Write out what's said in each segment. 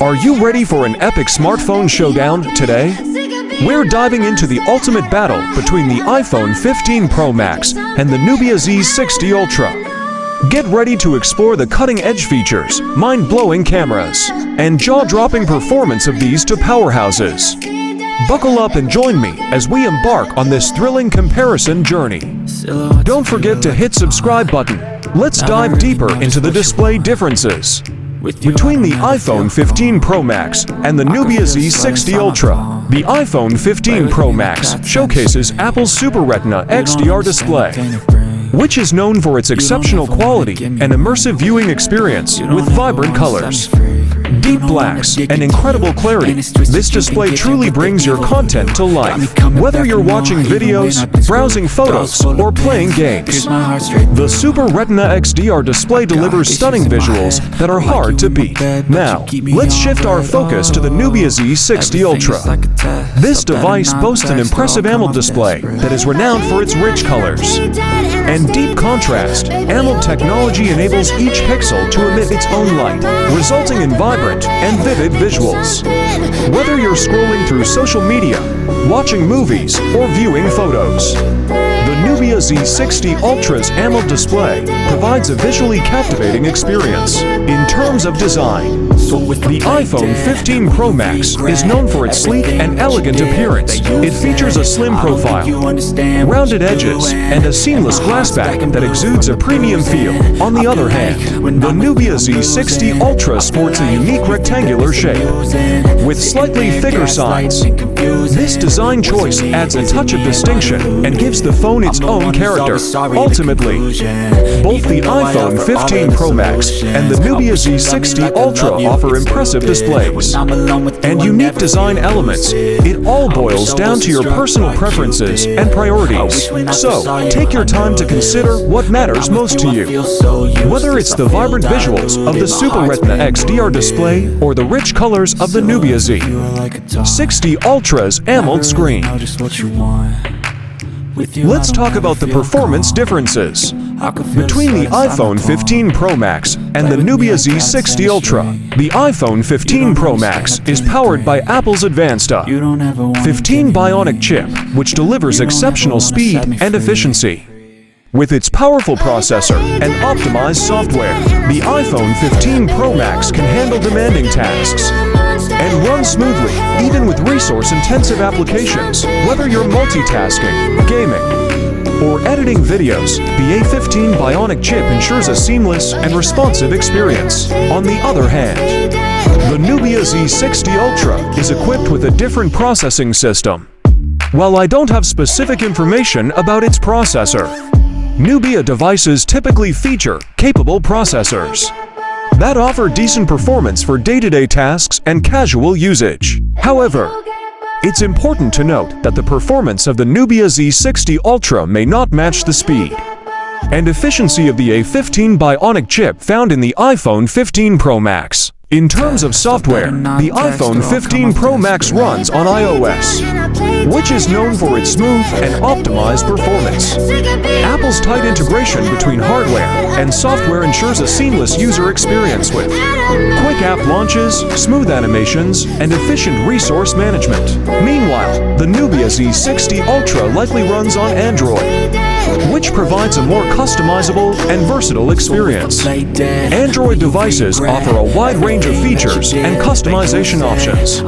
Are you ready for an epic smartphone showdown today? We're diving into the ultimate battle between the iPhone 15 Pro Max and the Nubia Z60 Ultra. Get ready to explore the cutting-edge features, mind-blowing cameras, and jaw-dropping performance of these two powerhouses. Buckle up and join me as we embark on this thrilling comparison journey. Don't forget to hit subscribe button. Let's dive deeper into the display differences. Between the iPhone 15 Pro Max and the Nubia Z60 Ultra, the iPhone 15 Pro Max showcases Apple's Super Retina XDR display, which is known for its exceptional quality and immersive viewing experience with vibrant colors, deep blacks, and incredible clarity. This display truly brings your content to life, whether you're watching videos, browsing photos, or playing games. The Super Retina XDR display delivers stunning visuals that are hard to beat. Now, let's shift our focus to the Nubia Z60 Ultra. This device boasts an impressive AMOLED display that is renowned for its rich colors and deep contrast. AMOLED technology enables each pixel to emit its own light, resulting in vibrant and vivid visuals. Whether you're scrolling through social media, watching movies, or viewing photos, the Nubia Z60 Ultra's AMOLED display provides a visually captivating experience. In terms of design, the iPhone 15 Pro Max is known for its sleek and elegant appearance. It features a slim profile, rounded edges, and a seamless glass back that exudes a premium feel. On the other hand, the Nubia Z60 Ultra sports a unique rectangular shape with slightly thicker sides. This design choice adds a touch of distinction and gives the phone its own character. Ultimately, both the iPhone 15 Pro Max and the Nubia Z60 Ultra offer impressive displays and unique design elements. It all boils down to your personal preferences and priorities. So, take your time to consider what matters most to you. Whether it's the vibrant visuals of the Super Retina XDR display or the rich colors of the Nubia Z60 Ultra's AMOLED screen. Let's talk about the performance differences. Between the iPhone 15 Pro Max and the Nubia Z60 Ultra, the iPhone 15 Pro Max is powered by Apple's advanced A15 Bionic chip, which delivers exceptional speed and efficiency. With its powerful processor and optimized software, the iPhone 15 Pro Max can handle demanding tasks and run smoothly, even with resource-intensive applications. Whether you're multitasking, gaming, or editing videos, the A15 Bionic chip ensures a seamless and responsive experience. On the other hand, the Nubia Z60 Ultra is equipped with a different processing system. While I don't have specific information about its processor, Nubia devices typically feature capable processors that offer decent performance for day-to-day tasks and casual usage. However, it's important to note that the performance of the Nubia Z60 Ultra may not match the speed and efficiency of the A15 Bionic chip found in the iPhone 15 Pro Max. In terms of software, the iPhone 15 Pro Max runs on iOS, which is known for its smooth and optimized performance. Apple's tight integration between hardware and software ensures a seamless user experience with quick app launches, smooth animations, and efficient resource management. Meanwhile, the Nubia Z60 Ultra likely runs on Android, which provides a more customizable and versatile experience. Android devices offer a wide range of features and customization options,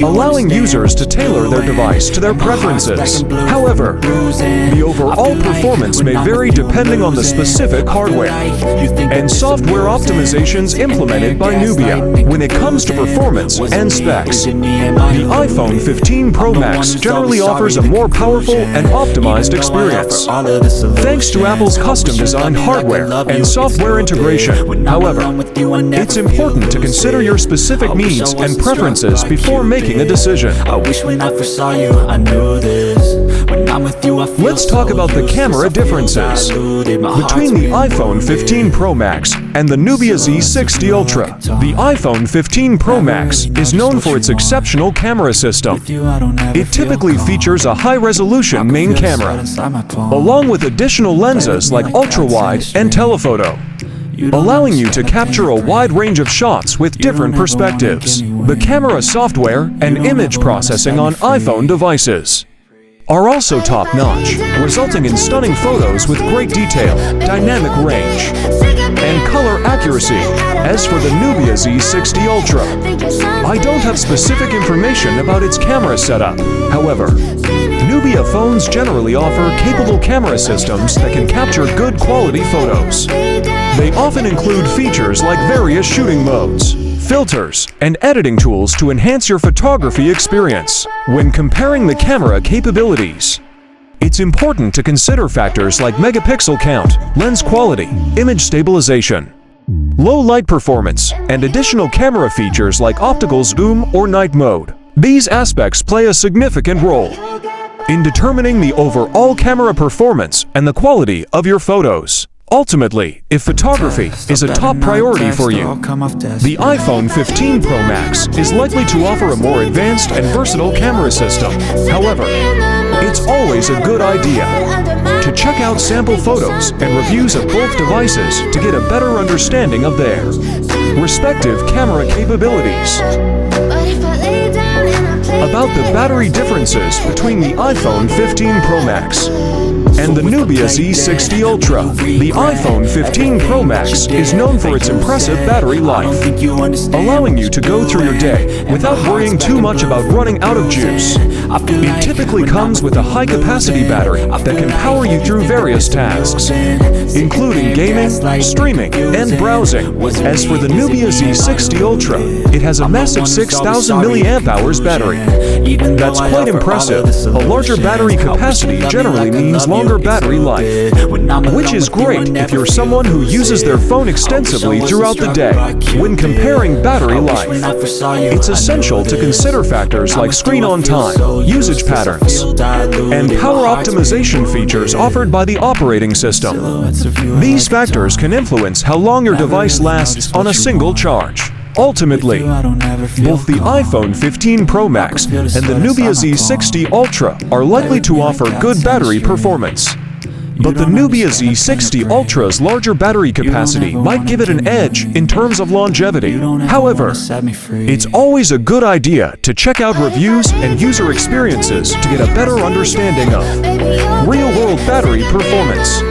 allowing users to tailor their device to their preferences. However, the overall performance may vary depending on the specific hardware and software optimizations implemented by Nubia. When it comes to performance and specs, the iPhone 15 Pro Max generally offers a more powerful and optimized experience, thanks to Apple's custom-designed hardware and software integration. However, it's important to consider your specific needs and preferences before making a decision. Let's talk about the camera differences. Between the iPhone 15 Pro Max and the Nubia Z60 Ultra, the iPhone 15 Pro Max is known for its exceptional camera system. It typically features a high-resolution main camera, along with additional lenses like ultra-wide and telephoto. allowing you to capture a wide range of shots with different perspectives. The camera software and image processing on iPhone devices are also top-notch, resulting in stunning photos with great detail, dynamic range, and color accuracy. As for the Nubia Z60 Ultra, I don't have specific information about its camera setup. However, Nubia phones generally offer capable camera systems that can capture good quality photos. They often include features like various shooting modes, filters, and editing tools to enhance your photography experience. When comparing the camera capabilities, it's important to consider factors like megapixel count, lens quality, image stabilization, low light performance, and additional camera features like optical zoom or night mode. These aspects play a significant role in determining the overall camera performance and the quality of your photos. Ultimately, if photography is a top priority for you, the iPhone 15 Pro Max is likely to offer a more advanced and versatile camera system. However, it's always a good idea to check out sample photos and reviews of both devices to get a better understanding of their respective camera capabilities. About the battery differences between the iPhone 15 Pro Max and the Nubia Z60 Ultra. The iPhone 15 Pro Max is known for its impressive battery life, allowing you to go through your day without worrying too much about running out of juice. It typically comes with a high-capacity battery that can power you through various tasks, including gaming, streaming, and browsing. As for the Nubia Z60 Ultra, it has a massive 6,000 mAh battery. That's quite impressive. A larger battery capacity generally means longer battery life, which is great if you're someone who uses their phone extensively throughout the day. When comparing battery life, it's essential to consider factors like screen on time, usage patterns, and power optimization features offered by the operating system. These factors can influence how long your device lasts on a single charge. Ultimately, both the iPhone 15 Pro Max and the Nubia Z60 Ultra are likely to offer good battery performance. But the Nubia Z60 Ultra's larger battery capacity might give it an edge in terms of longevity. However, it's always a good idea to check out reviews and user experiences to get a better understanding of real-world battery performance.